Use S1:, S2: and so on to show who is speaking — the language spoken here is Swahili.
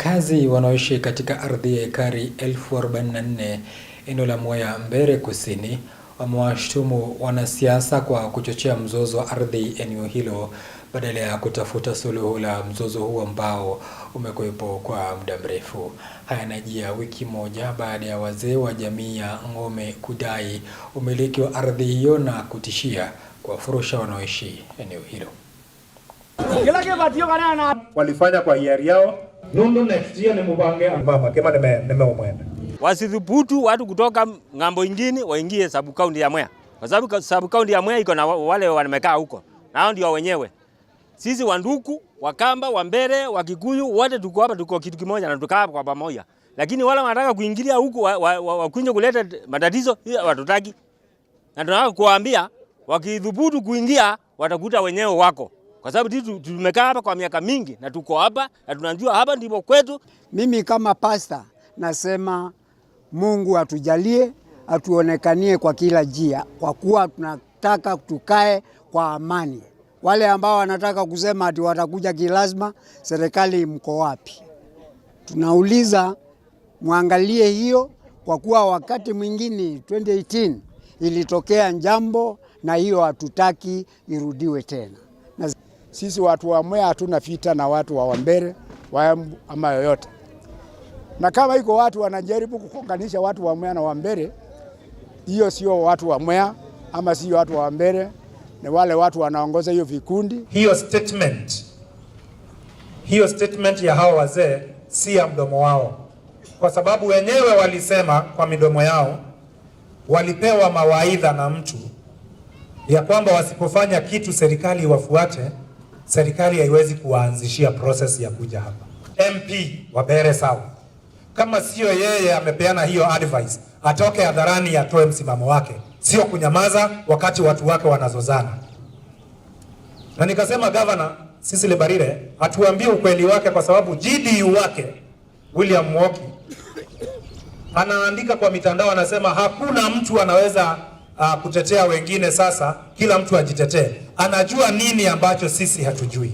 S1: Wakazi wanaoishi katika ardhi ya ekari 1044 eneo la Mwea Mbere Kusini wamewashtumu wanasiasa kwa kuchochea mzozo wa ardhi eneo hilo badala ya kutafuta suluhu la mzozo huo ambao umekuwepo kwa muda mrefu. Haya yanajia wiki moja baada ya wazee wa jamii ya Ngome kudai umiliki wa ardhi hiyo na kutishia kuwafurusha wanaoishi eneo hilo.
S2: Walifanya kwa hiari yao. Nundu next year ni mubange mama kama nimeumwenda.
S3: Wasidhubutu watu kutoka ngambo ingine waingie sub county ya Mwea. Kwa sababu sub county ya Mwea iko na wale wamekaa huko. Na hao ndio wenyewe. Sisi Wanduku, Wakamba, Wambere, Wakikuyu wote tuko hapa, tuko kitu kimoja na tukaa hapa kwa pamoja. Lakini wale wanataka kuingilia huku wakunje kuleta matatizo watutaki. Na tunataka kuwaambia wakidhubutu kuingia watakuta wenyewe wako. Kwa sababu tumekaa hapa kwa miaka mingi na tuko hapa na tunajua hapa ndipo kwetu.
S4: Mimi kama pasta nasema Mungu atujalie, atuonekanie kwa kila njia, kwa kuwa tunataka tukae kwa amani. Wale ambao wanataka kusema ati watakuja kilazima, serikali mko wapi? Tunauliza muangalie hiyo, kwa kuwa wakati mwingine 2018 ilitokea jambo na hiyo hatutaki irudiwe tena.
S5: Sisi watu wa Mwea hatuna vita na watu wa Wambere ama yoyote. Na kama iko watu wanajaribu kukonganisha watu wa Mwea na Wambere, hiyo sio watu wa Mwea ama sio watu wa Wambere, ni wale watu wanaongoza hiyo vikundi.
S2: Hiyo statement ya hao wazee si ya mdomo wao. Kwa sababu wenyewe walisema kwa midomo yao, walipewa mawaidha na mtu ya kwamba wasipofanya kitu serikali wafuate, serikali haiwezi kuanzishia process ya kuja hapa. MP wa Mbere South, kama sio yeye amepeana hiyo advice, atoke hadharani atoe msimamo wake, sio kunyamaza wakati watu wake wanazozana. Na nikasema governor Cecily Mbarire atuambie ukweli wake, kwa sababu GDU wake William Mwoki anaandika kwa mitandao, anasema hakuna mtu anaweza kutetea wengine, sasa kila mtu ajitetee. Anajua nini ambacho sisi hatujui.